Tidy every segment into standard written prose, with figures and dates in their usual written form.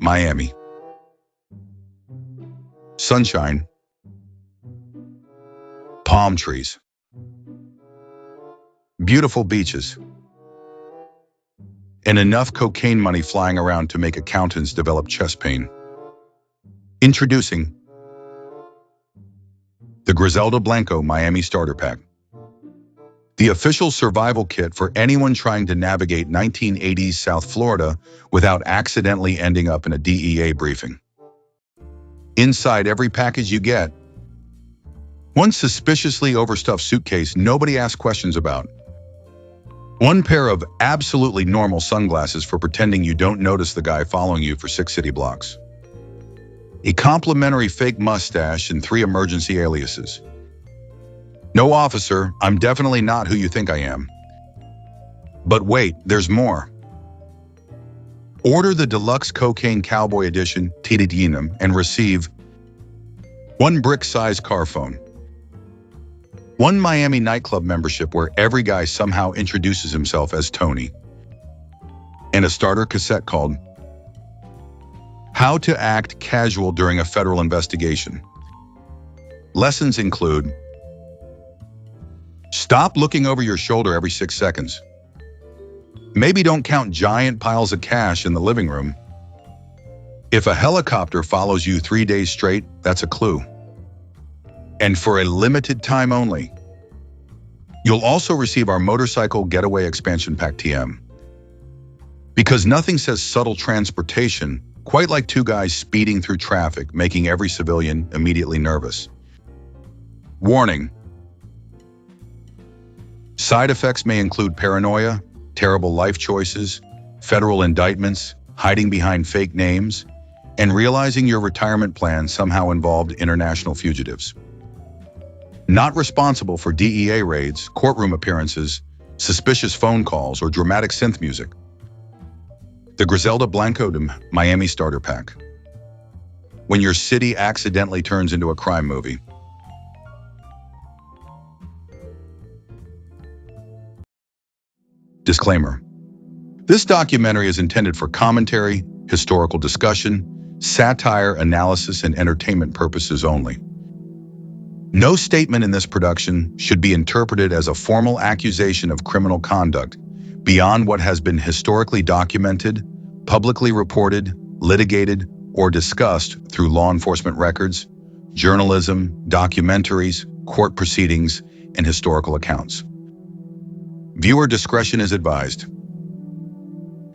Miami. Sunshine, palm trees, beautiful beaches, and enough cocaine money flying around to make accountants develop chest pain. Introducing the Griselda Blanco Miami Starter Pack, the official survival kit for anyone trying to navigate 1980s South Florida without accidentally ending up in a DEA briefing. Inside every package you get, one suspiciously overstuffed suitcase nobody asks questions about, one pair of absolutely normal sunglasses for pretending you don't notice the guy following you for 6 city blocks, a complimentary fake mustache, and 3 emergency aliases. No, officer, I'm definitely not who you think I am. But wait, there's more. Order the Deluxe Cocaine Cowboy Edition Tididinum and receive 1 brick-sized car phone, 1 Miami nightclub membership where every guy somehow introduces himself as Tony, and a starter cassette called How to Act Casual During a Federal Investigation. Lessons include: stop looking over your shoulder every 6 seconds. Maybe don't count giant piles of cash in the living room. If a helicopter follows you 3 days straight, that's a clue. And for a limited time only, you'll also receive our Motorcycle Getaway Expansion Pack TM. Because nothing says subtle transportation quite like 2 guys speeding through traffic, making every civilian immediately nervous. Warning: side effects may include paranoia, terrible life choices, federal indictments, hiding behind fake names, and realizing your retirement plan somehow involved international fugitives. Not responsible for DEA raids, courtroom appearances, suspicious phone calls, or dramatic synth music. The Griselda Blanco The Miami Starter Pack. When your city accidentally turns into a crime movie. Disclaimer: this documentary is intended for commentary, historical discussion, satire, analysis, and entertainment purposes only. No statement in this production should be interpreted as a formal accusation of criminal conduct beyond what has been historically documented, publicly reported, litigated, or discussed through law enforcement records, journalism, documentaries, court proceedings, and historical accounts. Viewer discretion is advised.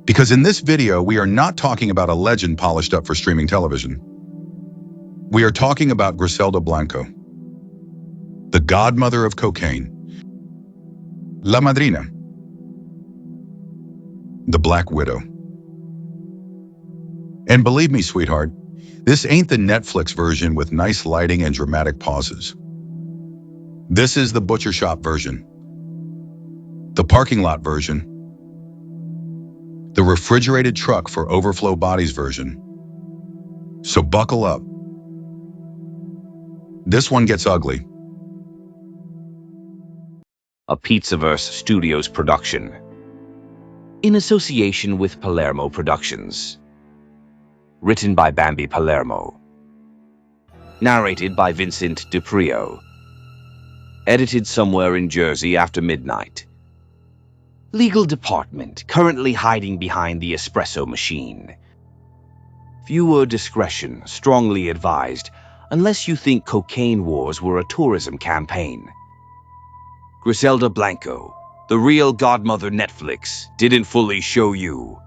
Because in this video, we are not talking about a legend polished up for streaming television. We are talking about Griselda Blanco, the godmother of cocaine, La Madrina, the Black Widow. And believe me, sweetheart, this ain't the Netflix version with nice lighting and dramatic pauses. This is the butcher shop version, the parking lot version, the refrigerated truck for overflow bodies version. So buckle up. This one gets ugly. A Pizzaverse Studios production, in association with Palermo Productions. Written by Bambi Palermo. Narrated by Vincent DiPrio. Edited somewhere in Jersey after midnight. Legal department currently hiding behind the espresso machine. Viewer discretion strongly advised unless you think cocaine wars were a tourism campaign. Griselda Blanco, the real godmother Netflix, didn't fully show you.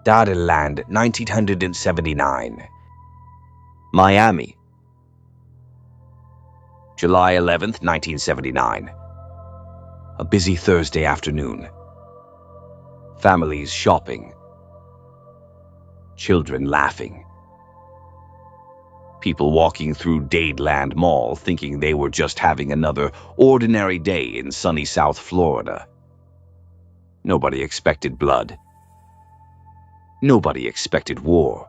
Land, 1979. Miami. July 11th, 1979. A busy Thursday afternoon. Families shopping. Children laughing. People walking through Dadeland Mall thinking they were just having another ordinary day in sunny South Florida. Nobody expected blood. Nobody expected war.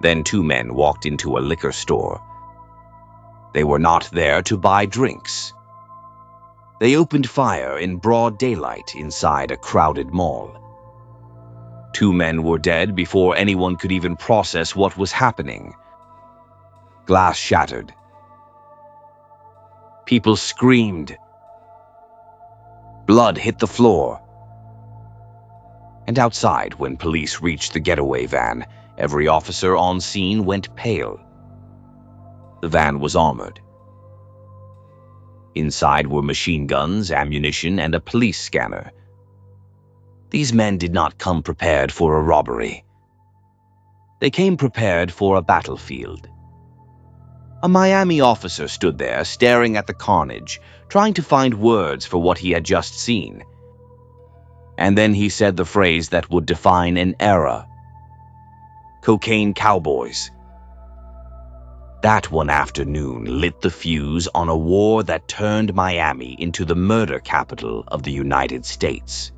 Then 2 men walked into a liquor store. They were not there to buy drinks. They opened fire in broad daylight inside a crowded mall. 2 men were dead before anyone could even process what was happening. Glass shattered. People screamed. Blood hit the floor. And outside, when police reached the getaway van, every officer on scene went pale. The van was armored. Inside were machine guns, ammunition, and a police scanner. These men did not come prepared for a robbery. They came prepared for a battlefield. A Miami officer stood there, staring at the carnage, trying to find words for what he had just seen. And then he said the phrase that would define an era. Cocaine cowboys. That one afternoon lit the fuse on a war that turned Miami into the murder capital of the United States.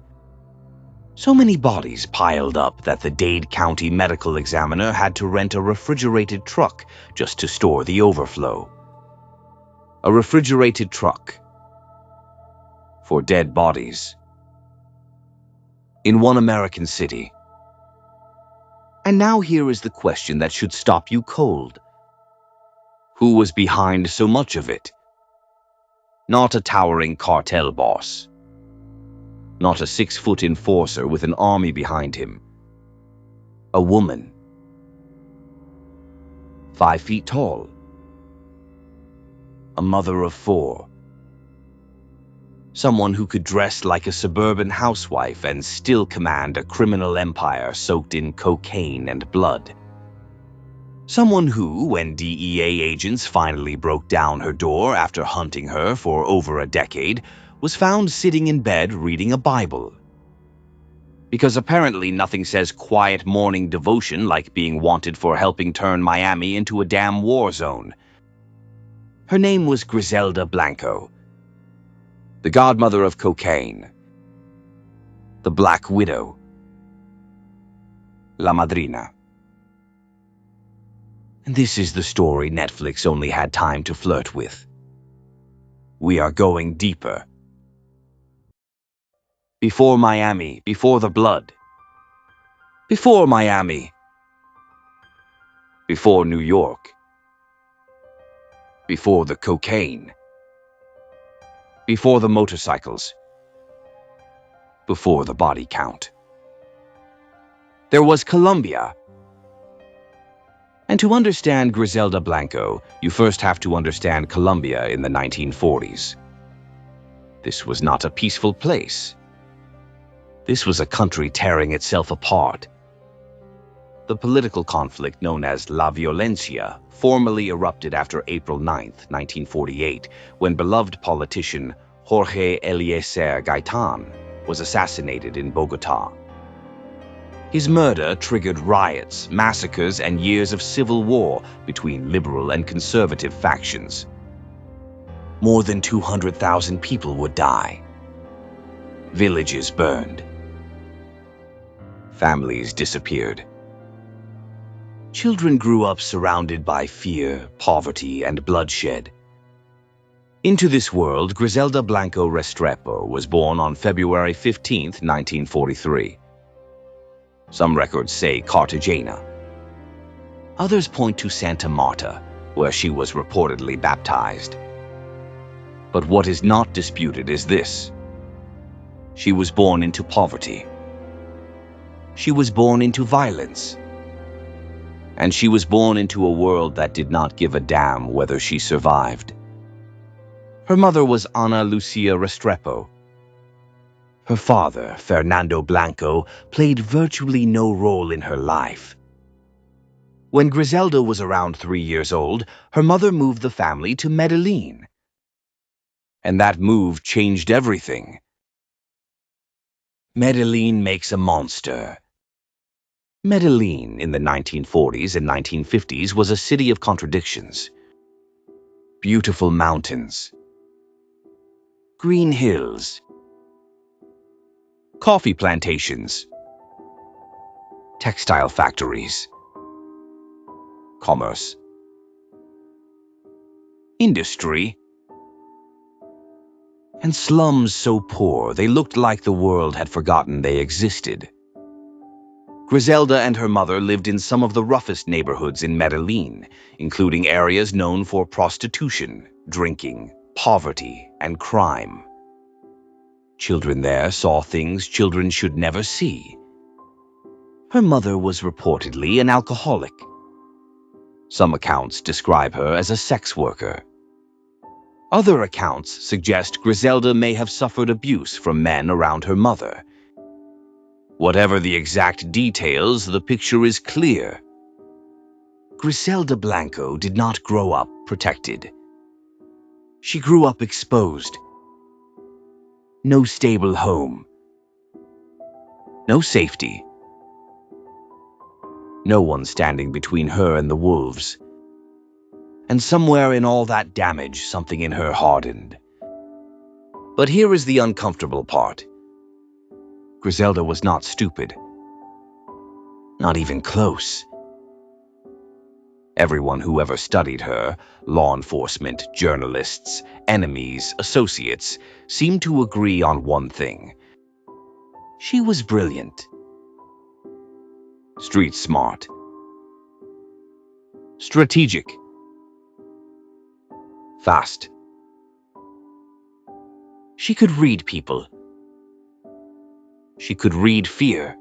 So many bodies piled up that the Dade County medical examiner had to rent a refrigerated truck just to store the overflow. A refrigerated truck for dead bodies. In one American city. And now here is the question that should stop you cold. Who was behind so much of it? Not a towering cartel boss. Not a 6-foot enforcer with an army behind him. A woman. 5 feet tall. A mother of 4. Someone who could dress like a suburban housewife and still command a criminal empire soaked in cocaine and blood. Someone who, when DEA agents finally broke down her door after hunting her for over a decade, was found sitting in bed reading a Bible. Because apparently nothing says quiet morning devotion like being wanted for helping turn Miami into a damn war zone. Her name was Griselda Blanco, the godmother of cocaine, the Black Widow, La Madrina. And this is the story Netflix only had time to flirt with. We are going deeper. Before Miami, before the blood. Before Miami. Before New York. Before the cocaine. Before the motorcycles. Before the body count. There was Colombia. And to understand Griselda Blanco, you first have to understand Colombia in the 1940s. This was not a peaceful place. This was a country tearing itself apart. The political conflict known as La Violencia formally erupted after April 9, 1948, when beloved politician Jorge Eliezer Gaitan was assassinated in Bogotá. His murder triggered riots, massacres, and years of civil war between liberal and conservative factions. More than 200,000 people would die. Villages burned. Families disappeared. Children grew up surrounded by fear, poverty, and bloodshed. Into this world, Griselda Blanco Restrepo was born on February 15, 1943. Some records say Cartagena. Others point to Santa Marta, where she was reportedly baptized. But what is not disputed is this. She was born into poverty. She was born into violence. And she was born into a world that did not give a damn whether she survived. Her mother was Ana Lucia Restrepo. Her father, Fernando Blanco, played virtually no role in her life. When Griselda was around 3 years old, her mother moved the family to Medellin. And that move changed everything. Medellin makes a monster. Medellin in the 1940s and 1950s was a city of contradictions. Beautiful mountains. Green hills. Coffee plantations. Textile factories. Commerce. Industry. And slums so poor they looked like the world had forgotten they existed. Griselda and her mother lived in some of the roughest neighborhoods in Medellin, including areas known for prostitution, drinking, poverty, and crime. Children there saw things children should never see. Her mother was reportedly an alcoholic. Some accounts describe her as a sex worker. Other accounts suggest Griselda may have suffered abuse from men around her mother. Whatever the exact details, the picture is clear. Griselda Blanco did not grow up protected. She grew up exposed. No stable home. No safety. No one standing between her and the wolves. And somewhere in all that damage, something in her hardened. But here is the uncomfortable part. Griselda was not stupid. Not even close. Everyone who ever studied her, law enforcement, journalists, enemies, associates, seemed to agree on one thing. She was brilliant. Street smart. Strategic. Fast. She could read people. She could read fear.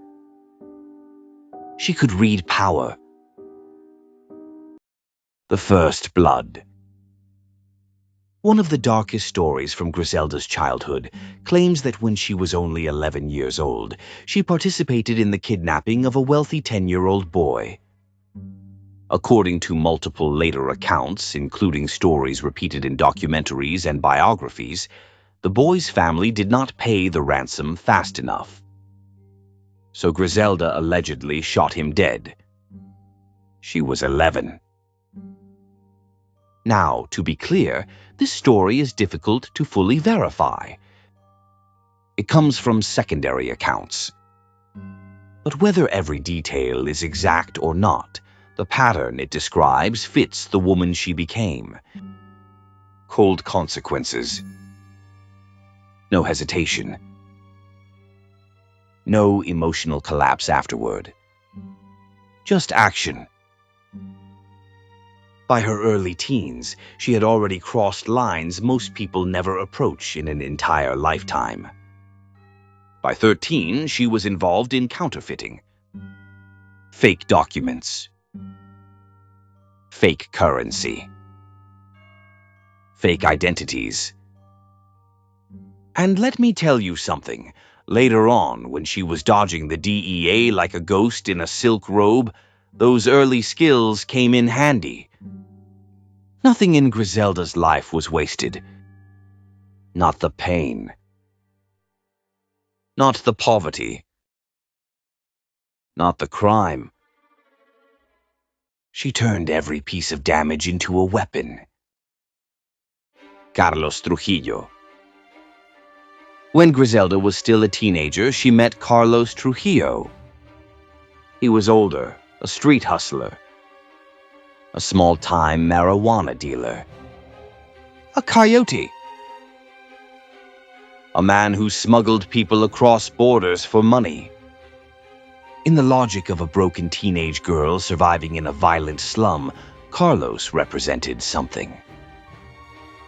She could read power. The first blood. One of the darkest stories from Griselda's childhood claims that when she was only 11 years old, she participated in the kidnapping of a wealthy 10-year-old boy. According to multiple later accounts, including stories repeated in documentaries and biographies, the boy's family did not pay the ransom fast enough. So Griselda allegedly shot him dead. She was 11. Now, to be clear, this story is difficult to fully verify. It comes from secondary accounts. But whether every detail is exact or not, the pattern it describes fits the woman she became. Cold consequences. No hesitation. No emotional collapse afterward. Just action. By her early teens, she had already crossed lines most people never approach in an entire lifetime. By 13, she was involved in counterfeiting. Fake documents. Fake currency. Fake identities. And let me tell you something. Later on, when she was dodging the DEA like a ghost in a silk robe, those early skills came in handy. Nothing in Griselda's life was wasted. Not the pain. Not the poverty. Not the crime. She turned every piece of damage into a weapon. Carlos Trujillo. When Griselda was still a teenager, she met Carlos Trujillo. He was older, a street hustler, a small-time marijuana dealer, a coyote, a man who smuggled people across borders for money. In the logic of a broken teenage girl surviving in a violent slum, Carlos represented something.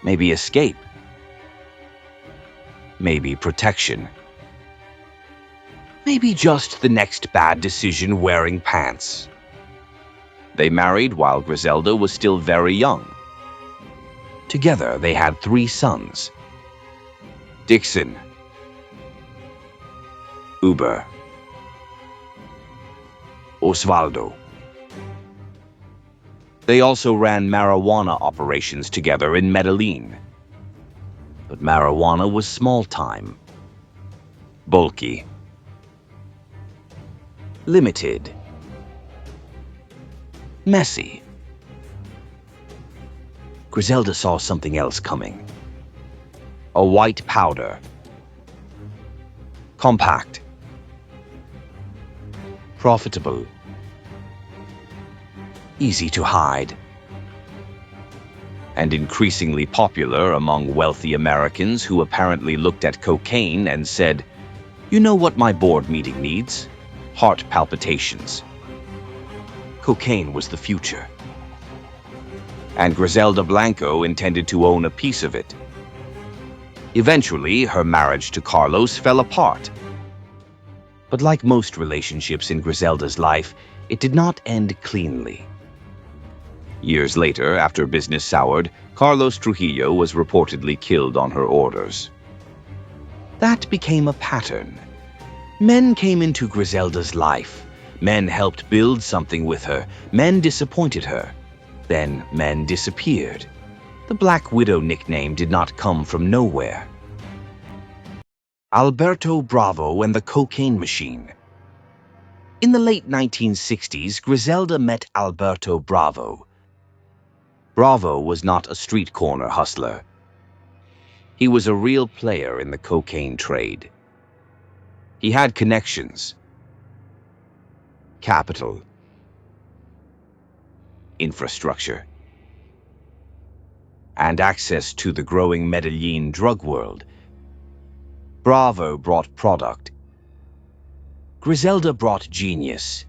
Maybe escape. Maybe protection. Maybe just the next bad decision wearing pants. They married while Griselda was still very young. Together they had 3 sons. Dixon. Uber. Osvaldo. They also ran marijuana operations together in Medellin. But marijuana was small-time, bulky, limited, messy. Griselda saw something else coming. A white powder. Compact. Profitable. Easy to hide. And increasingly popular among wealthy Americans who apparently looked at cocaine and said, "You know what my board meeting needs? heart palpitations. Cocaine was the future. And Griselda Blanco intended to own a piece of it. Eventually, her marriage to Carlos fell apart. But like most relationships in Griselda's life, it did not end cleanly. Years later, after business soured, Carlos Trujillo was reportedly killed on her orders. That became a pattern. Men came into Griselda's life. Men helped build something with her. Men disappointed her. Then men disappeared. The Black Widow nickname did not come from nowhere. Alberto Bravo and the Cocaine Machine. In the late 1960s, Griselda met Alberto Bravo. Bravo was not a street corner hustler. He was a real player in the cocaine trade. He had connections, capital, infrastructure, and access to the growing Medellin drug world. Bravo brought product. Griselda brought genius.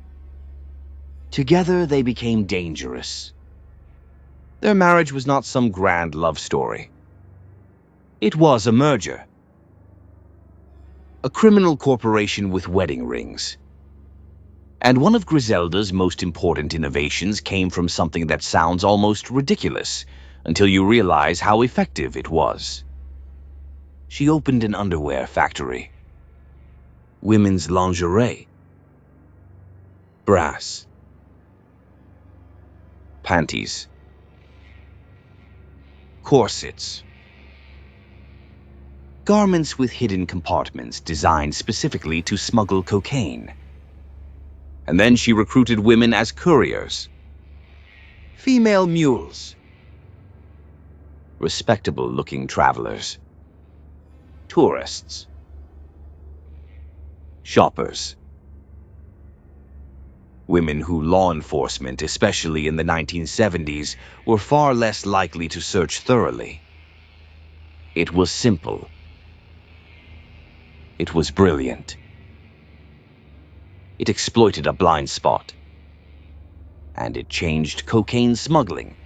Together they became dangerous. Their marriage was not some grand love story. It was a merger. A criminal corporation with wedding rings. And one of Griselda's most important innovations came from something that sounds almost ridiculous until you realize how effective it was. She opened an underwear factory. Women's lingerie. Brass. Panties. Corsets. Garments with hidden compartments designed specifically to smuggle cocaine. And then she recruited women as couriers. Female mules. Respectable-looking travelers. Tourists. Shoppers. Women who law enforcement, especially in the 1970s, were far less likely to search thoroughly. It was simple. It was brilliant. It exploited a blind spot. And it changed cocaine smuggling.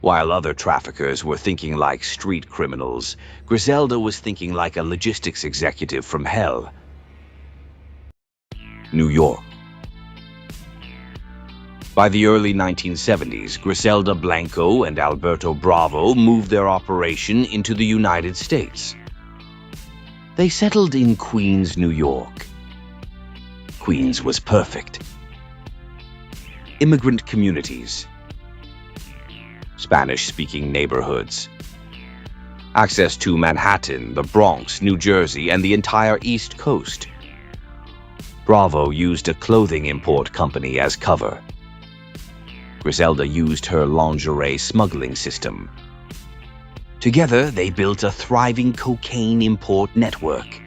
While other traffickers were thinking like street criminals, Griselda was thinking like a logistics executive from hell. New York. By the early 1970s, Griselda Blanco and Alberto Bravo moved their operation into the United States. They settled in Queens, New York. Queens was perfect. Immigrant communities. Spanish-speaking neighborhoods. Access to Manhattan, the Bronx, New Jersey, and the entire East Coast. Bravo used a clothing import company as cover. Griselda used her lingerie smuggling system. Together, they built a thriving cocaine import network.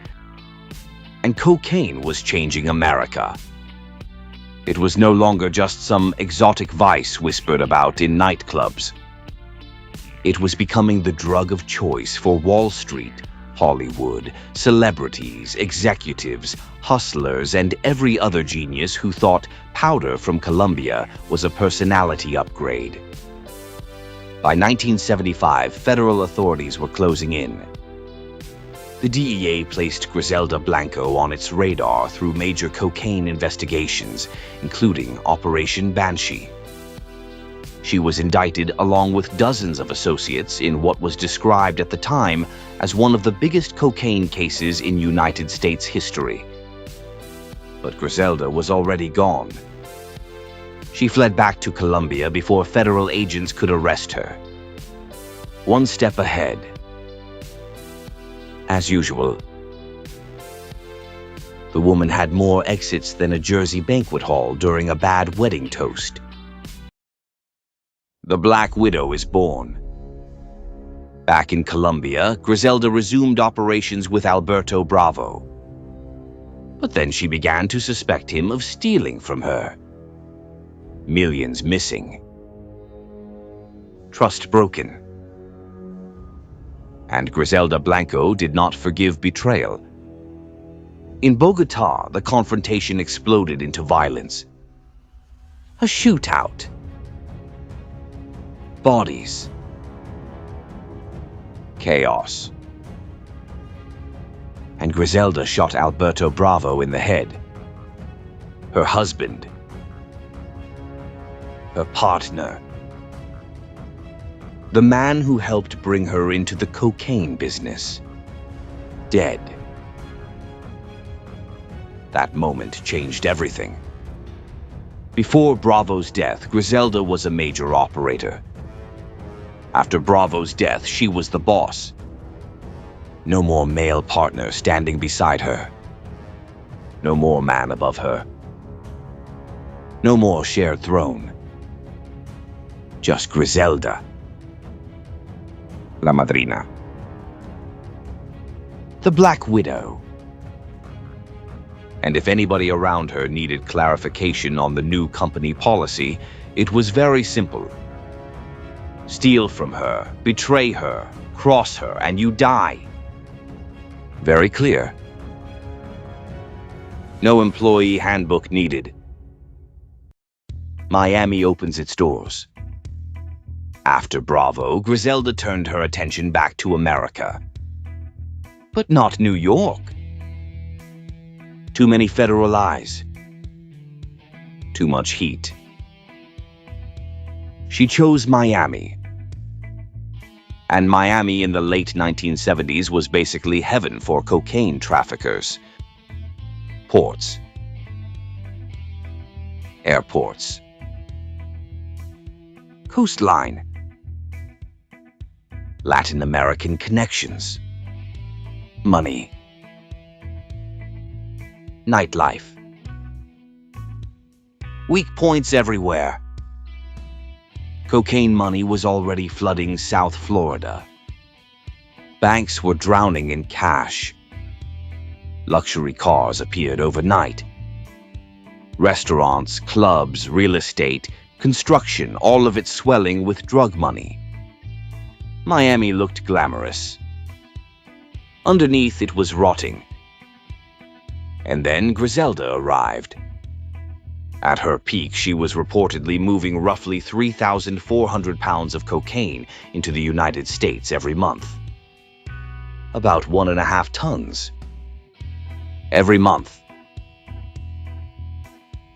And cocaine was changing America. It was no longer just some exotic vice whispered about in nightclubs. It was becoming the drug of choice for Wall Street, Hollywood, celebrities, executives, hustlers, and every other genius who thought powder from Colombia was a personality upgrade. By 1975, federal authorities were closing in. The DEA placed Griselda Blanco on its radar through major cocaine investigations, including Operation Banshee. She was indicted along with dozens of associates in what was described at the time as one of the biggest cocaine cases in United States history. But Griselda was already gone. She fled back to Colombia before federal agents could arrest her. One step ahead. As usual, the woman had more exits than a Jersey banquet hall during a bad wedding toast. The Black Widow is born. Back in Colombia, Griselda resumed operations with Alberto Bravo. But then she began to suspect him of stealing from her. Millions missing. Trust broken. And Griselda Blanco did not forgive betrayal. In Bogota, the confrontation exploded into violence. A shootout. Bodies. Chaos. And Griselda shot Alberto Bravo in the head. Her husband. Her partner. The man who helped bring her into the cocaine business. Dead. That moment changed everything. Before Bravo's death, Griselda was a major operator. After Bravo's death, she was the boss. No more male partner standing beside her. No more man above her. No more shared throne. Just Griselda. La Madrina. The Black Widow. And if anybody around her needed clarification on the new company policy, it was very simple. Steal from her, betray her, cross her, and you die. Very clear. No employee handbook needed. Miami opens its doors. After Bravo, Griselda turned her attention back to America. But not New York. Too many federal eyes. Too much heat. She chose Miami. And Miami in the late 1970s was basically heaven for cocaine traffickers. Ports. Airports. Coastline. Latin American connections. Money. Nightlife. Weak points everywhere. Cocaine money was already flooding South Florida. Banks were drowning in cash. Luxury cars appeared overnight. Restaurants, clubs, real estate, construction, all of it swelling with drug money. Miami looked glamorous. Underneath, it was rotting. And then Griselda arrived. At her peak, she was reportedly moving roughly 3,400 pounds of cocaine into the United States every month. About 1.5 tons. Every month.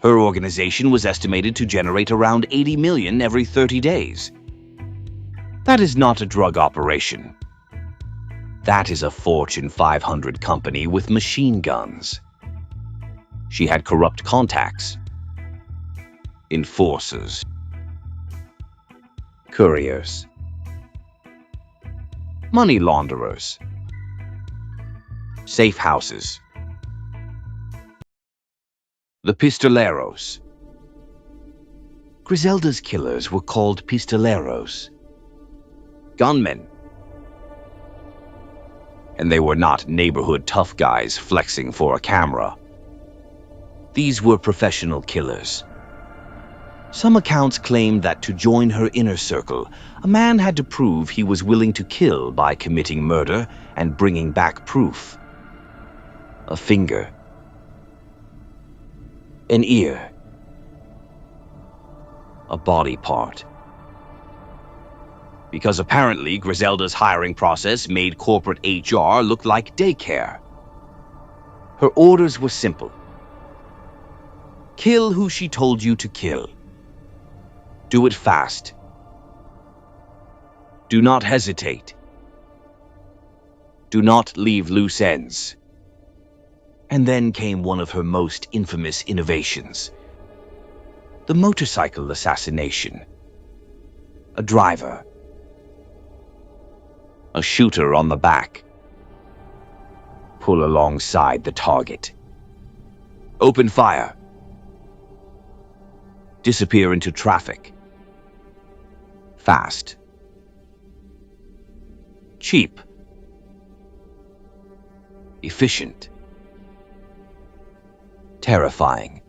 Her organization was estimated to generate around 80 million every 30 days. That is not a drug operation. That is a Fortune 500 company with machine guns. She had corrupt contacts. Enforcers. Couriers. Money launderers. Safe houses. The Pistoleros. Griselda's killers were called Pistoleros. Gunmen. And they were not neighborhood tough guys flexing for a camera. These were professional killers. Some accounts claimed that to join her inner circle, a man had to prove he was willing to kill by committing murder and bringing back proof. A finger. An ear. A body part. Because apparently Griselda's hiring process made corporate HR look like daycare. Her orders were simple. Kill who she told you to kill. Do it fast. Do not hesitate. Do not leave loose ends. And then came one of her most infamous innovations. The motorcycle assassination. A driver. A shooter on the back. Pull alongside the target. Open fire. Disappear into traffic. Fast. Cheap. Efficient. Terrifying.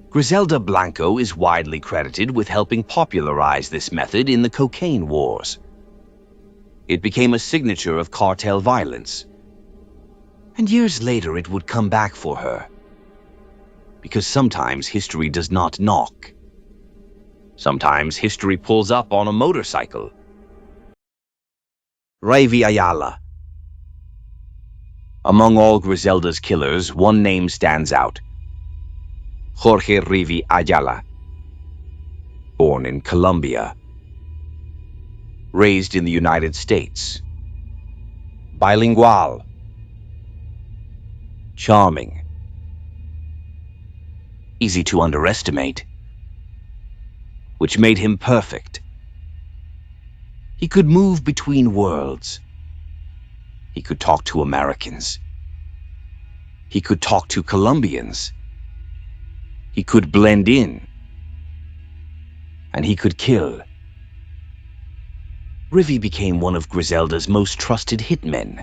Griselda Blanco is widely credited with helping popularize this method in the cocaine wars. It became a signature of cartel violence. And years later it would come back for her. Because sometimes history does not knock. Sometimes history pulls up on a motorcycle. Ravi Ayala. Among all Griselda's killers, one name stands out. Jorge Ravi Ayala. Born in Colombia. Raised in the United States. Bilingual. Charming. Easy to underestimate. Which made him perfect. He could move between worlds. He could talk to Americans. He could talk to Colombians. He could blend in. And he could kill. Ravi became one of Griselda's most trusted hitmen.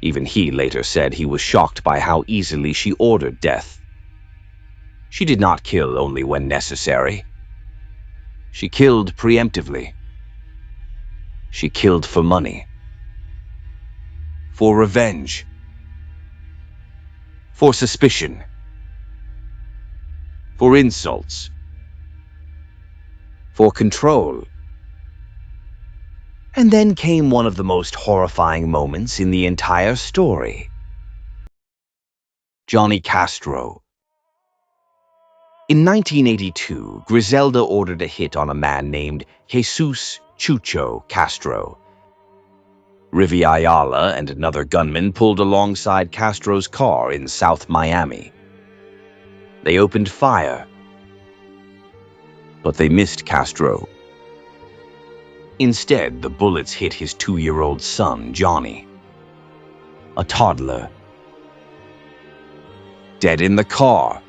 Even he later said he was shocked by how easily she ordered death. She did not kill only when necessary. She killed preemptively. She killed for money. For revenge. For suspicion. For insults. For control. And then came one of the most horrifying moments in the entire story. Johnny Castro. In 1982, Griselda ordered a hit on a man named Jesus Chucho Castro. Ravi Ayala and another gunman pulled alongside Castro's car in South Miami. They opened fire, but they missed Castro. Instead, the bullets hit his 2-year-old son, Johnny, a toddler, dead in the car.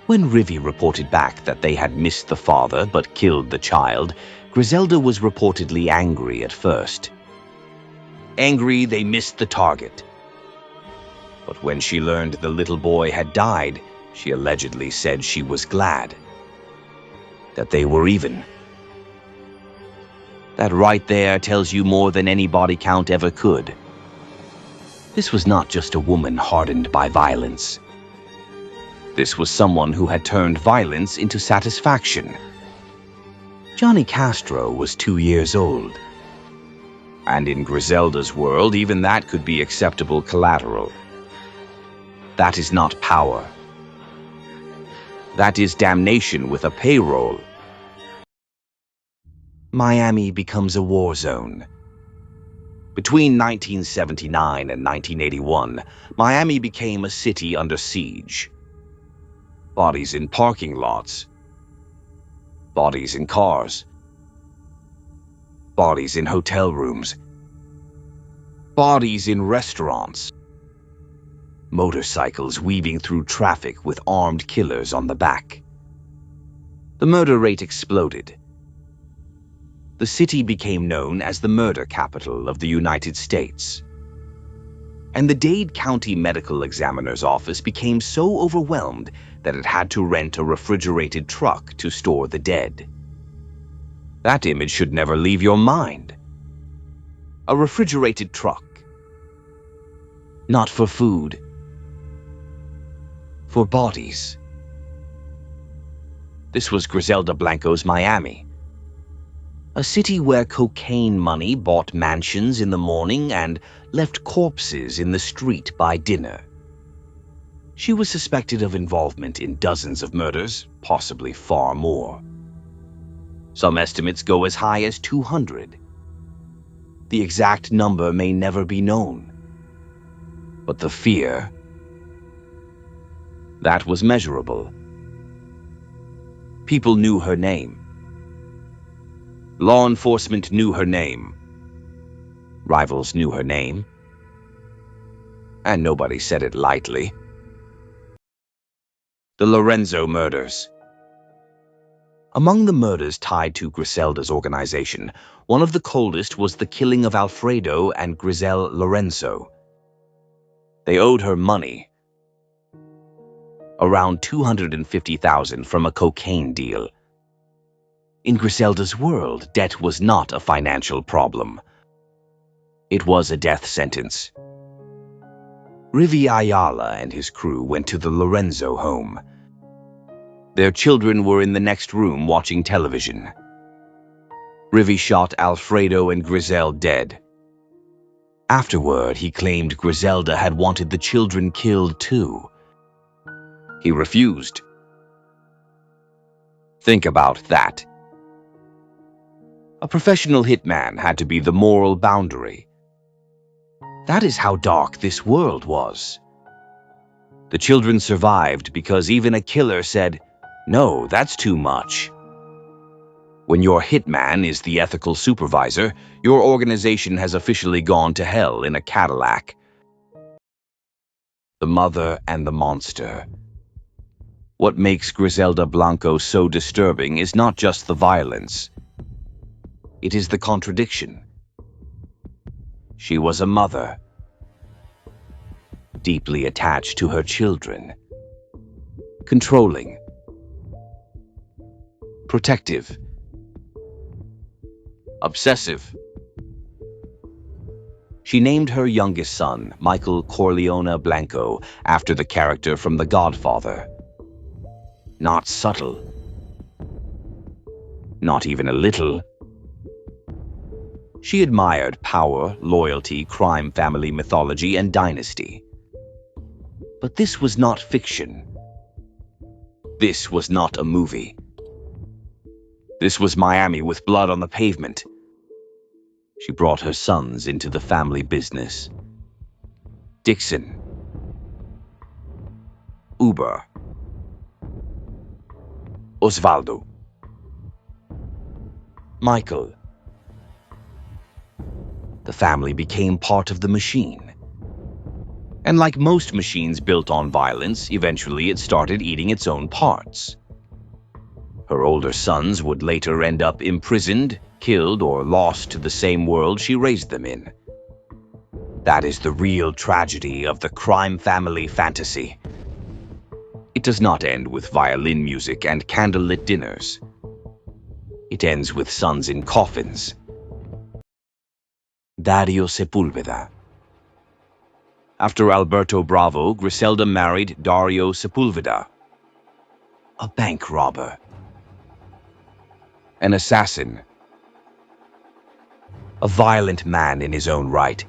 When Ravi reported back that they had missed the father but killed the child, Griselda was reportedly angry at first. Angry they missed the target. But when she learned the little boy had died, she allegedly said she was glad that they were even. That right there tells you more than any body count ever could. This was not just a woman hardened by violence. This was someone who had turned violence into satisfaction. Johnny Castro was 2 years old. And in Griselda's world, even that could be acceptable collateral. That is not power. That is damnation with a payroll. Miami becomes a war zone. Between 1979 and 1981, Miami became a city under siege. Bodies in parking lots. Bodies in cars. Bodies in hotel rooms. Bodies in restaurants. Motorcycles weaving through traffic with armed killers on the back. The murder rate exploded. The city became known as the murder capital of the United States. And the Dade County Medical Examiner's office became so overwhelmed that it had to rent a refrigerated truck to store the dead. That image should never leave your mind. A refrigerated truck. Not for food. For bodies. This was Griselda Blanco's Miami. A city where cocaine money bought mansions in the morning and left corpses in the street by dinner. She was suspected of involvement in dozens of murders, possibly far more. Some estimates go as high as 200. The exact number may never be known. But the fear, that was measurable. People knew her name. Law enforcement knew her name. Rivals knew her name. And nobody said it lightly. The Lorenzo murders. Among the murders tied to Griselda's organization, one of the coldest was the killing of Alfredo and Grisel Lorenzo. They owed her money. Around $250,000 from a cocaine deal. In Griselda's world, debt was not a financial problem. It was a death sentence. Rivi Ayala and his crew went to the Lorenzo home. Their children were in the next room watching television. Rivi shot Alfredo and Griselda dead. Afterward, he claimed Griselda had wanted the children killed too. He refused. Think about that. A professional hitman had to be the moral boundary. That is how dark this world was. The children survived because even a killer said, "No, that's too much." When your hitman is the ethical supervisor, your organization has officially gone to hell in a Cadillac. The mother and the monster. What makes Griselda Blanco so disturbing is not just the violence. It is the contradiction. She was a mother, deeply attached to her children, controlling, protective, obsessive. She named her youngest son, Michael Corleone Blanco, after the character from The Godfather. Not subtle. Not even a little. She admired power, loyalty, crime family mythology, and dynasty. But this was not fiction. This was not a movie. This was Miami with blood on the pavement. She brought her sons into the family business. Dixon. Uber. Osvaldo. Michael. The family became part of the machine. And like most machines built on violence, eventually it started eating its own parts. Her older sons would later end up imprisoned, killed, or lost to the same world she raised them in. That is the real tragedy of the crime family fantasy. It does not end with violin music and candlelit dinners. It ends with sons in coffins. Dario Sepulveda. After Alberto Bravo, Griselda married Dario Sepulveda, a bank robber, an assassin, a violent man in his own right.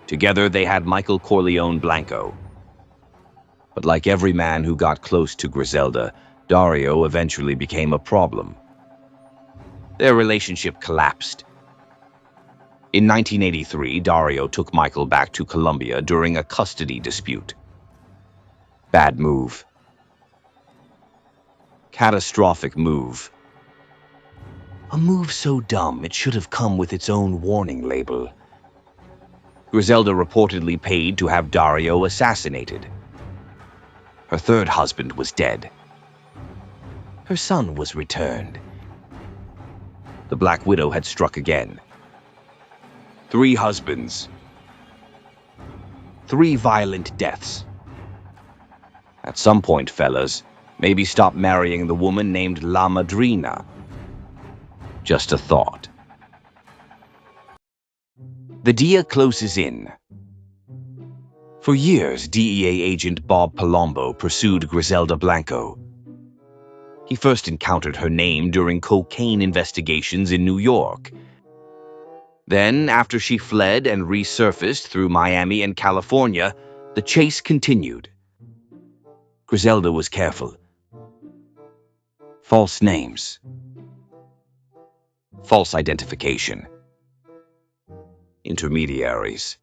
Together they had Michael Corleone Blanco. But like every man who got close to Griselda, Dario eventually became a problem. Their relationship collapsed. In 1983, Dario took Michael back to Colombia during a custody dispute. Bad move. Catastrophic move. A move so dumb it should have come with its own warning label. Griselda reportedly paid to have Dario assassinated. Her third husband was dead. Her son was returned. The Black Widow had struck again. 3 husbands. 3 violent deaths. At some point, fellas, maybe stop marrying the woman named La Madrina. Just a thought. The DEA closes in. For years, DEA agent Bob Palombo pursued Griselda Blanco. He first encountered her name during cocaine investigations in New York. Then, after she fled and resurfaced through Miami and California, the chase continued. Griselda was careful. False names. False identification. Intermediaries.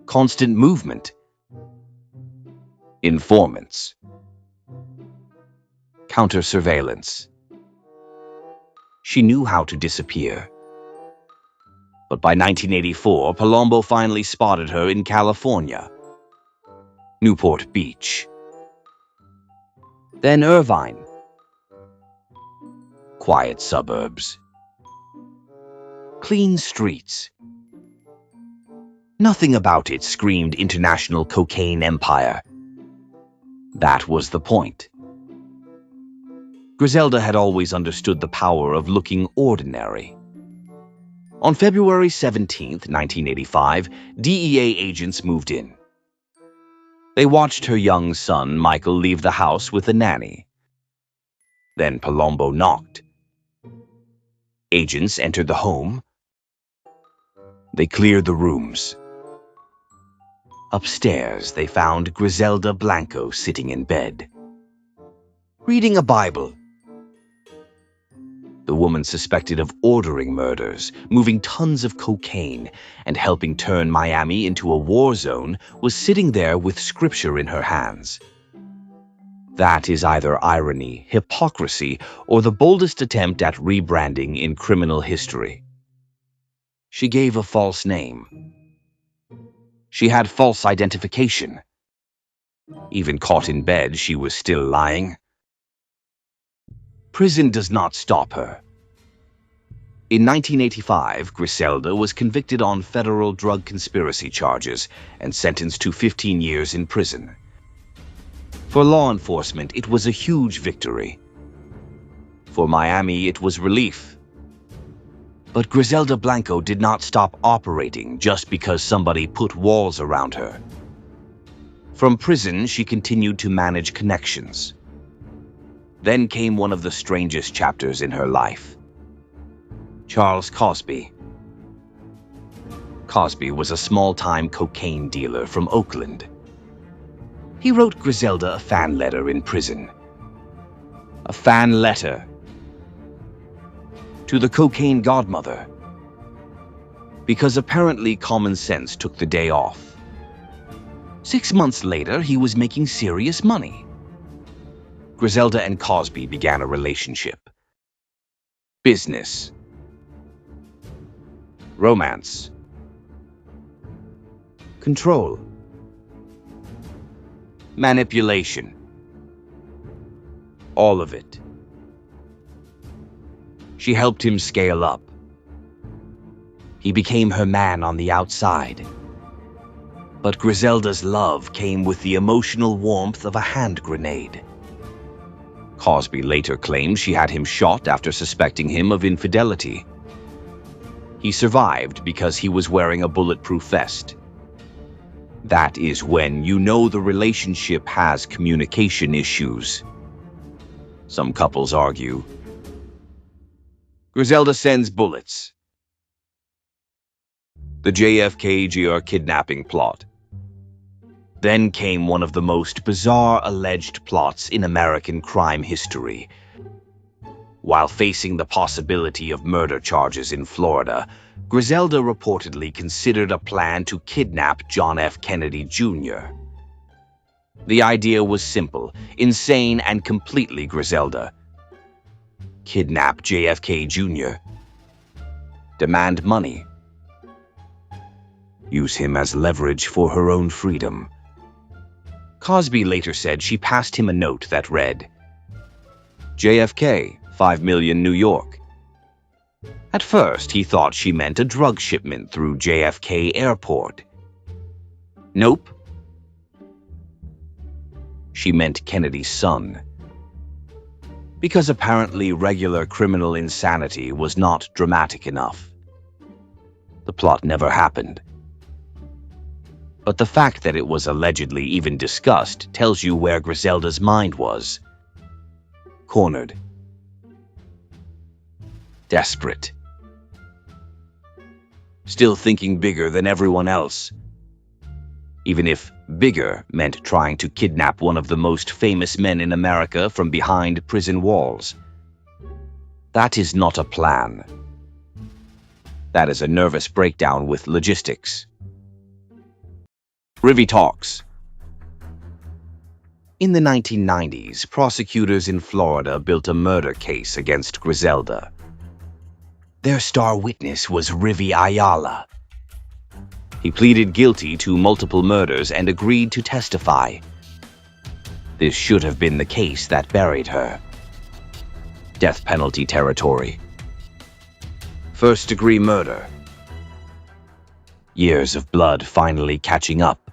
Constant movement. Informants. Counter-surveillance. She knew how to disappear. But by 1984, Palombo finally spotted her in California. Newport Beach. Then Irvine. Quiet suburbs. Clean streets. Nothing about it screamed international cocaine empire. That was the point. Griselda had always understood the power of looking ordinary. On February 17, 1985, DEA agents moved in. They watched her young son, Michael, leave the house with a nanny. Then Palombo knocked. Agents entered the home. They cleared the rooms. Upstairs, they found Griselda Blanco sitting in bed, reading a Bible. The woman suspected of ordering murders, moving tons of cocaine, and helping turn Miami into a war zone was sitting there with scripture in her hands. That is either irony, hypocrisy, or the boldest attempt at rebranding in criminal history. She gave a false name. She had false identification. Even caught in bed, she was still lying. Prison does not stop her. In 1985, Griselda was convicted on federal drug conspiracy charges and sentenced to 15 years in prison. For law enforcement, it was a huge victory. For Miami, it was relief. But Griselda Blanco did not stop operating just because somebody put walls around her. From prison, she continued to manage connections. Then came one of the strangest chapters in her life. Charles Cosby. Cosby was a small-time cocaine dealer from Oakland. He wrote Griselda a fan letter in prison. A fan letter to the cocaine godmother, because apparently common sense took the day off. 6 months later, he was making serious money. Griselda and Cosby began a relationship. Business. Romance. Control. Manipulation. All of it. She helped him scale up. He became her man on the outside. But Griselda's love came with the emotional warmth of a hand grenade. Cosby later claimed she had him shot after suspecting him of infidelity. He survived because he was wearing a bulletproof vest. That is when you know the relationship has communication issues. Some couples argue. Griselda sends bullets. The JFK Jr. kidnapping plot. Then came one of the most bizarre alleged plots in American crime history. While facing the possibility of murder charges in Florida, Griselda reportedly considered a plan to kidnap John F. Kennedy Jr. The idea was simple, insane, and completely Griselda. Kidnap JFK Jr. Demand money. Use him as leverage for her own freedom. Cosby later said she passed him a note that read, JFK, 5 million New York. At first, he thought she meant a drug shipment through JFK Airport. Nope. She meant Kennedy's son. Because apparently regular criminal insanity was not dramatic enough. The plot never happened. But the fact that it was allegedly even discussed tells you where Griselda's mind was. Cornered. Desperate. Still thinking bigger than everyone else. Even if bigger meant trying to kidnap one of the most famous men in America from behind prison walls. That is not a plan. That is a nervous breakdown with logistics. Rivy Talks. In the 1990s, prosecutors in Florida built a murder case against Griselda. Their star witness was Rivy Ayala. He pleaded guilty to multiple murders and agreed to testify. This should have been the case that buried her. Death penalty territory. First-degree murder. Years of blood finally catching up.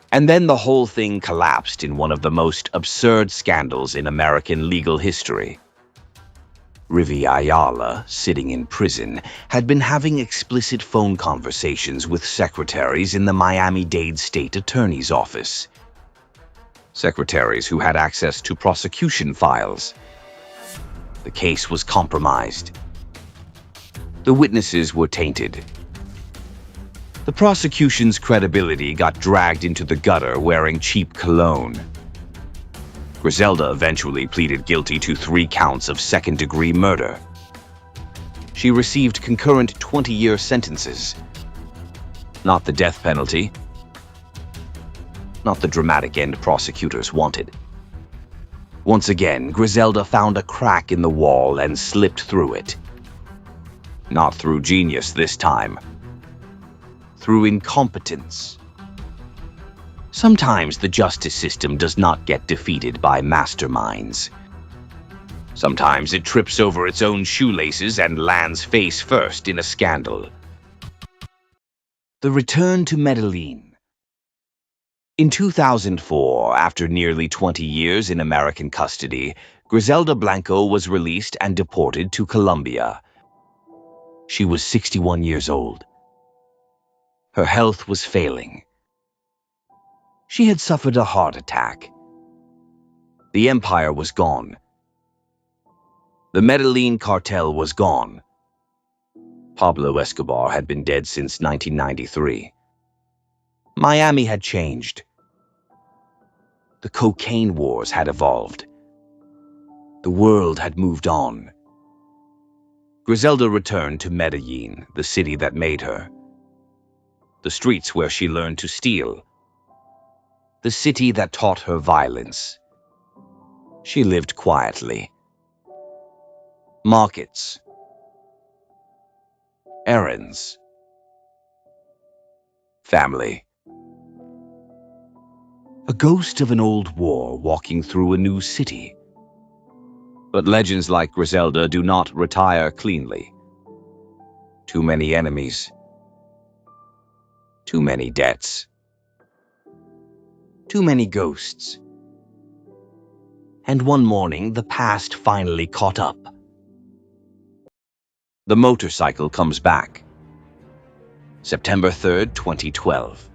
And then the whole thing collapsed in one of the most absurd scandals in American legal history. Rivi Ayala, sitting in prison, had been having explicit phone conversations with secretaries in the Miami-Dade State Attorney's Office. Secretaries who had access to prosecution files. The case was compromised. The witnesses were tainted. The prosecution's credibility got dragged into the gutter wearing cheap cologne. Griselda eventually pleaded guilty to 3 counts of second-degree murder. She received concurrent 20-year sentences. Not the death penalty. Not the dramatic end prosecutors wanted. Once again, Griselda found a crack in the wall and slipped through it. Not through genius this time. Through incompetence. Sometimes the justice system does not get defeated by masterminds. Sometimes it trips over its own shoelaces and lands face first in a scandal. The return to Medellin. In 2004, after nearly 20 years in American custody, Griselda Blanco was released and deported to Colombia. She was 61 years old. Her health was failing. She had suffered a heart attack. The empire was gone. The Medellin cartel was gone. Pablo Escobar had been dead since 1993. Miami had changed. The cocaine wars had evolved. The world had moved on. Griselda returned to Medellin, the city that made her. The streets where she learned to steal. The city that taught her violence. She lived quietly. Markets. Errands. Family. A ghost of an old war walking through a new city. But legends like Griselda do not retire cleanly. Too many enemies. Too many debts. Too many ghosts. And one morning, the past finally caught up. The motorcycle comes back. September 3rd, 2012.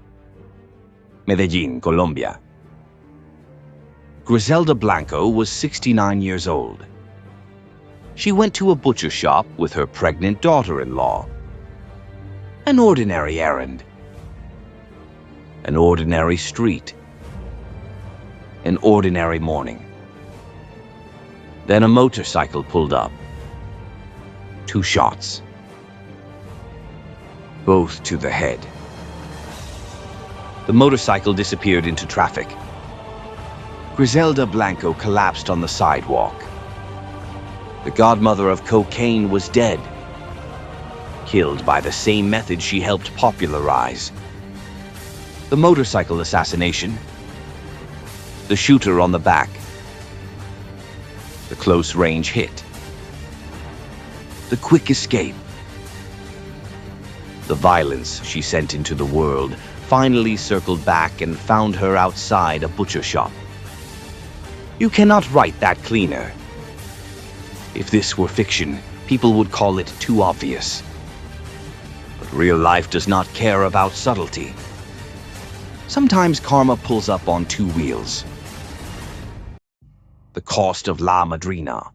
Medellin, Colombia. Griselda Blanco was 69 years old. She went to a butcher shop with her pregnant daughter-in-law. An ordinary errand. An ordinary street. An ordinary morning. Then a motorcycle pulled up. 2 shots. Both to the head. The motorcycle disappeared into traffic. Griselda Blanco collapsed on the sidewalk. The godmother of cocaine was dead. Killed by the same method she helped popularize. The motorcycle assassination. The shooter on the back. The close-range hit. The quick escape. The violence she sent into the world finally circled back and found her outside a butcher shop. You cannot write that cleaner. If this were fiction, people would call it too obvious. But real life does not care about subtlety. Sometimes karma pulls up on 2 wheels. The cost of La Madrina.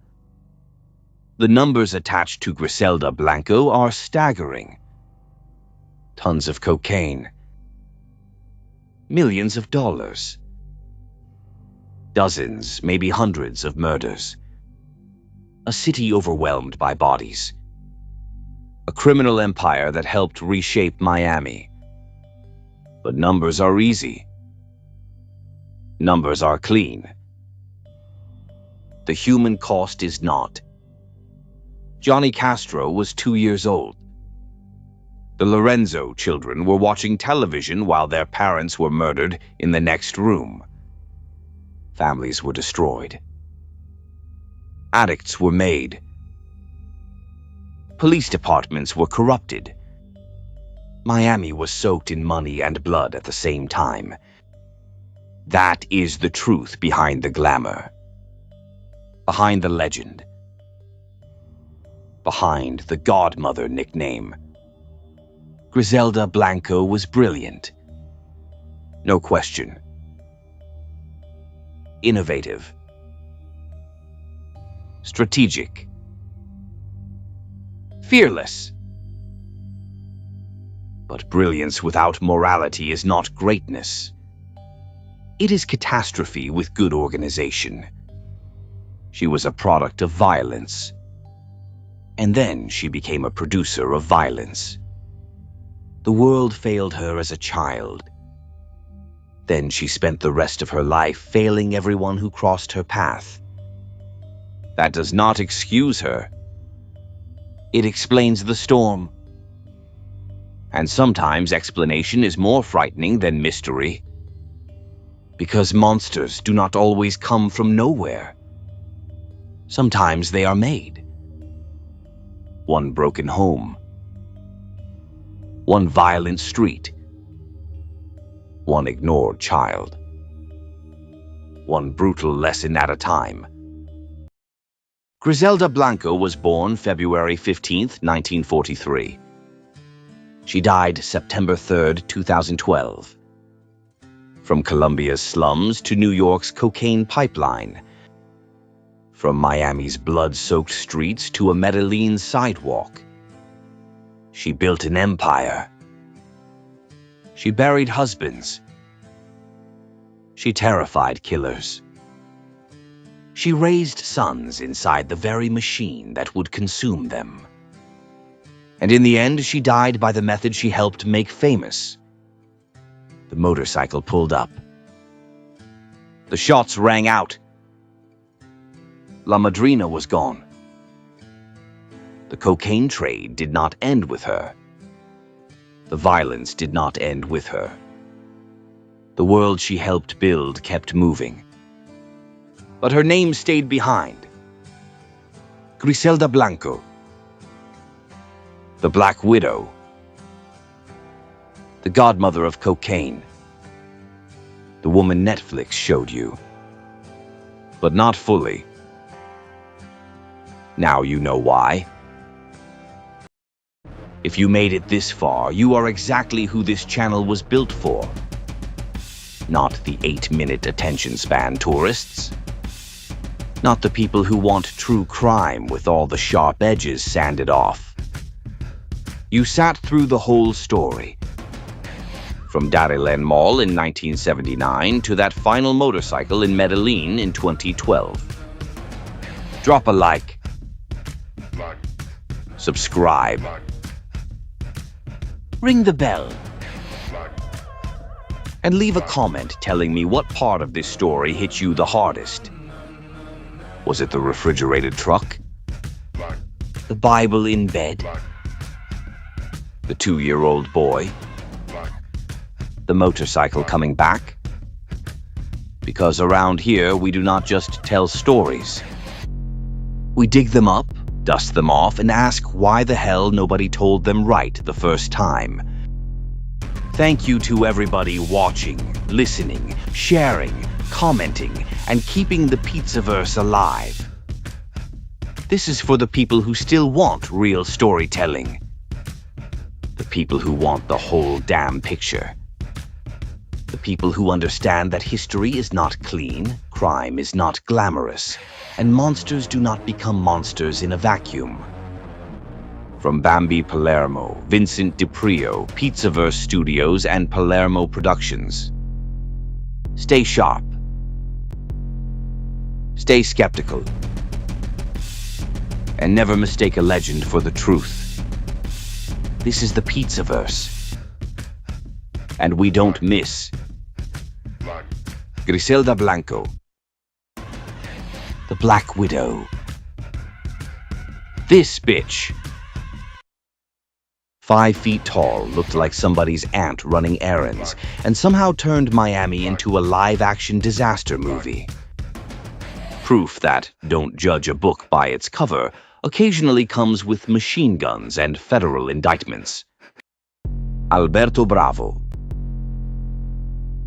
The numbers attached to Griselda Blanco are staggering. Tons of cocaine. Millions of dollars. Dozens, maybe hundreds of murders. A city overwhelmed by bodies. A criminal empire that helped reshape Miami. But numbers are easy. Numbers are clean. The human cost is not. Johnny Castro was 2 years old. The Lorenzo children were watching television while their parents were murdered in the next room. Families were destroyed. Addicts were made. Police departments were corrupted. Miami was soaked in money and blood at the same time. That is the truth behind the glamour. Behind the legend. behind the Godmother nickname. Griselda Blanco was brilliant. No question. Innovative. Strategic. Fearless. But brilliance without morality is not greatness. It is catastrophe with good organization. She was a product of violence. And then she became a producer of violence. The world failed her as a child. Then she spent the rest of her life failing everyone who crossed her path. That does not excuse her. It explains the storm. And sometimes explanation is more frightening than mystery. Because monsters do not always come from nowhere. Sometimes they are made. One broken home. One violent street. One ignored child. One brutal lesson at a time. Griselda Blanco was born February 15, 1943. She died September 3, 2012. From Colombia's slums to New York's cocaine pipeline. From Miami's blood-soaked streets to a Medellin sidewalk. She built an empire. She buried husbands. She terrified killers. She raised sons inside the very machine that would consume them. And in the end, she died by the method she helped make famous. The motorcycle pulled up. The shots rang out. La Madrina was gone. The cocaine trade did not end with her. The violence did not end with her. The world she helped build kept moving. But her name stayed behind. Griselda Blanco. The Black Widow. The Godmother of Cocaine. The woman Netflix showed you. But not fully. Now you know why. If you made it this far, you are exactly who this channel was built for. Not the 8-minute attention span tourists. Not the people who want true crime with all the sharp edges sanded off. You sat through the whole story. From Darien Mall in 1979 to that final motorcycle in Medellin in 2012. Drop a like. Subscribe. Ring the bell. And leave a comment telling me what part of this story hit you the hardest. Was it the refrigerated truck? The Bible in bed? The 2-year-old boy? The motorcycle coming back? Because around here we do not just tell stories. We dig them up, dust them off, and ask why the hell nobody told them right the first time. Thank you to everybody watching, listening, sharing, commenting, and keeping the Pizzaverse alive. This is for the people who still want real storytelling. The people who want the whole damn picture. The people who understand that history is not clean, crime is not glamorous, and monsters do not become monsters in a vacuum. From Bambi Palermo, Vincent DiPrio, Pizzaverse Studios, and Palermo Productions. Stay sharp. Stay skeptical. And never mistake a legend for the truth. This is the Pizzaverse. And we don't miss. Griselda Blanco. The Black Widow. This bitch. 5 feet tall, looked like somebody's aunt running errands, and somehow turned Miami into a live-action disaster movie. Proof that don't judge a book by its cover occasionally comes with machine guns and federal indictments. Alberto Bravo.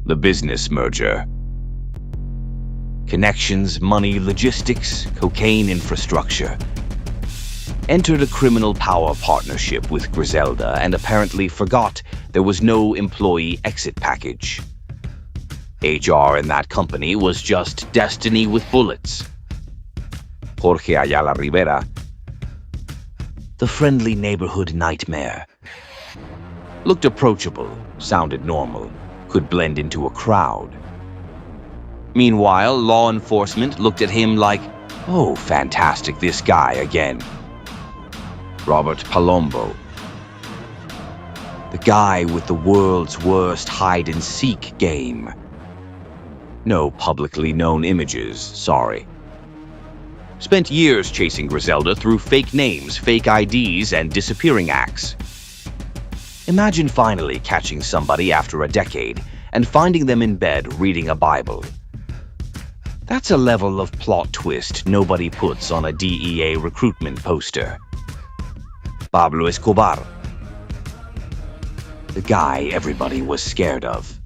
The business merger. Connections, money, logistics, cocaine infrastructure. entered a criminal power partnership with Griselda and apparently forgot there was no employee exit package. HR in that company was just destiny with bullets. Jorge Ayala Rivera, the friendly neighborhood nightmare, looked approachable, sounded normal, could blend into a crowd. Meanwhile, law enforcement looked at him like, oh, fantastic, this guy again. Robert Palombo, the guy with the world's worst hide-and-seek game. No publicly known images, sorry. Spent years chasing Griselda through fake names, fake IDs, and disappearing acts. Imagine finally catching somebody after a decade and finding them in bed reading a Bible. That's a level of plot twist nobody puts on a DEA recruitment poster. Pablo Escobar, the guy everybody was scared of.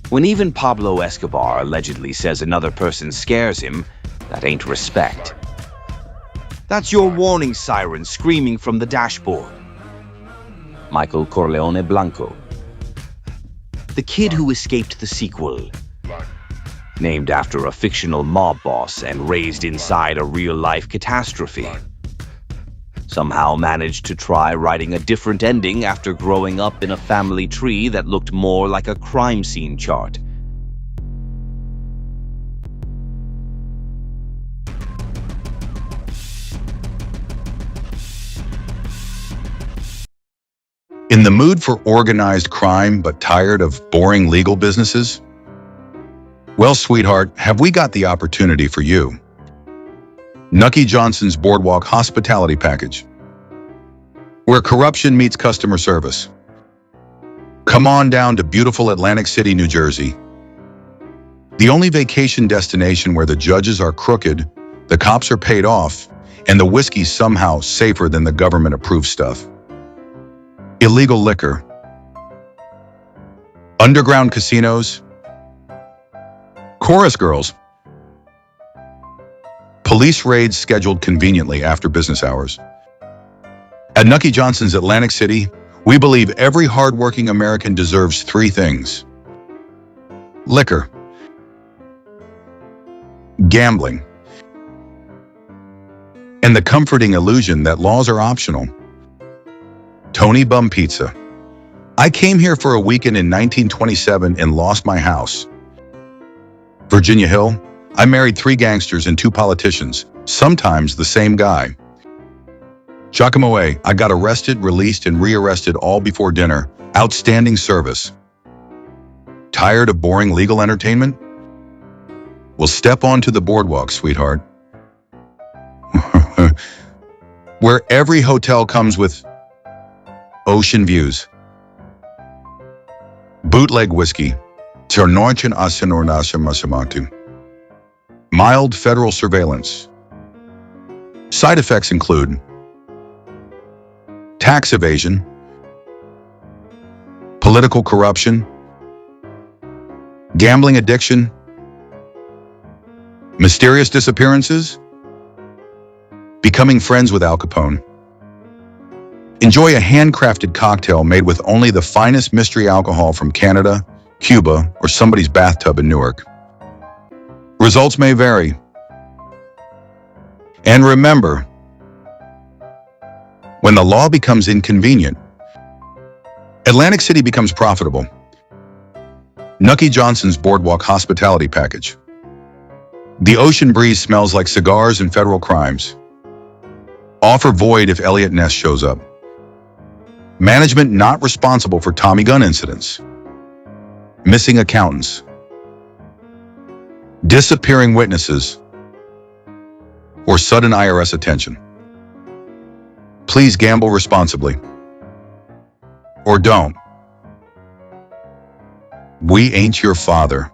When even Pablo Escobar allegedly says another person scares him, that ain't respect. That's your warning siren screaming from the dashboard. Michael Corleone Blanco, the kid who escaped the sequel, named after a fictional mob boss and raised inside a real-life catastrophe. Somehow managed to try writing a different ending after growing up in a family tree that looked more like a crime scene chart. In the mood for organized crime but tired of boring legal businesses? Well, sweetheart, have we got the opportunity for you? Nucky Johnson's Boardwalk Hospitality Package, where corruption meets customer service. Come on down to beautiful Atlantic City, New Jersey. The only vacation destination where the judges are crooked, the cops are paid off, and the whiskey's somehow safer than the government-approved stuff. Illegal liquor, underground casinos, chorus girls, police raids scheduled conveniently after business hours. At Nucky Johnson's Atlantic City, we believe every hardworking American deserves three things: liquor, gambling, and the comforting illusion that laws are optional. Tony Bum Pizza. I came here for a weekend in 1927 and lost my house. Virginia Hill. I married 3 gangsters and 2 politicians, sometimes the same guy. Giacomo A. I got arrested, released, and rearrested all before dinner. Outstanding service. Tired of boring legal entertainment? Well, step onto the boardwalk, sweetheart. Where every hotel comes with ocean views, bootleg whiskey, mild federal surveillance. Side effects include tax evasion, political corruption, gambling addiction, mysterious disappearances, becoming friends with Al Capone. Enjoy a handcrafted cocktail made with only the finest mystery alcohol from Canada, Cuba, or somebody's bathtub in Newark. Results may vary. And remember, when the law becomes inconvenient, Atlantic City becomes profitable. Nucky Johnson's Boardwalk Hospitality Package. The ocean breeze smells like cigars and federal crimes. Offer void if Elliot Ness shows up. Management not responsible for Tommy gun incidents. Missing accountants. Disappearing witnesses. Or sudden IRS attention. Please gamble responsibly. Or don't. We ain't your father.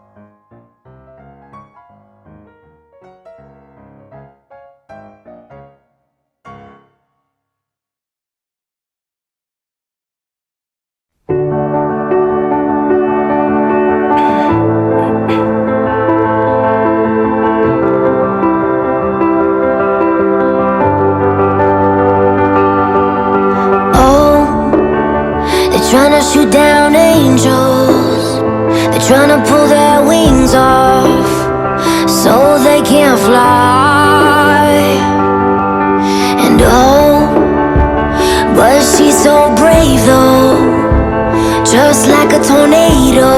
trying to pull their wings off so they can't fly. And oh, but she's so brave though, just like a tornado.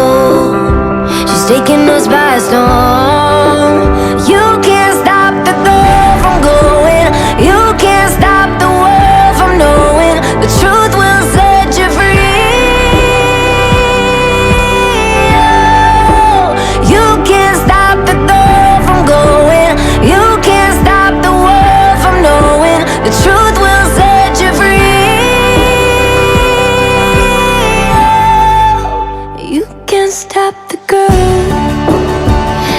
She's taking us by storm. You can't stop the girl from going. You can't stop the world from knowing. The truth will set you free. Oh, you can't stop the girl from going. You can't stop the world from knowing. The truth will set you free. Oh, you can't stop the girl.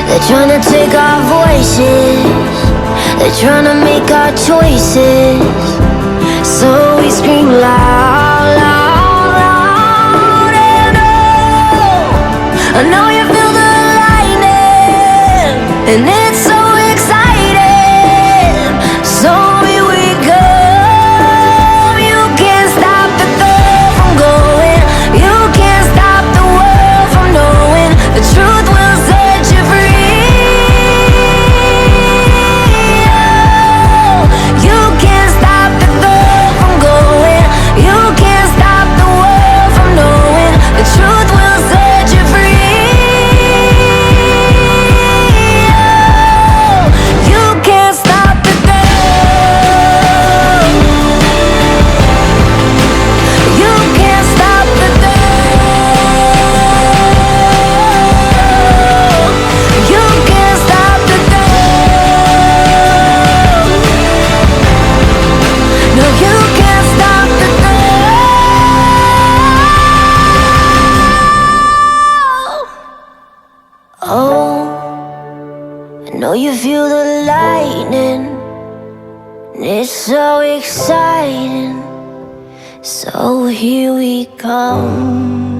They're trying to take our voices, they're trying to make our choices, so we scream loud, loud, loud. And oh, I know you feel the lightning, and it's so exciting, so here we go. You can't stop the girl from going. You can't stop the world from knowing. The truth will set you free. You can't stop the girl from going. You can't stop the world from knowing. The truth will set you free. You can't stop the girl. You can't stop the girl. You can't stop the girl. No, you can't stop the girl. Oh, I know you feel the lightning, and it's so exciting, so here we come.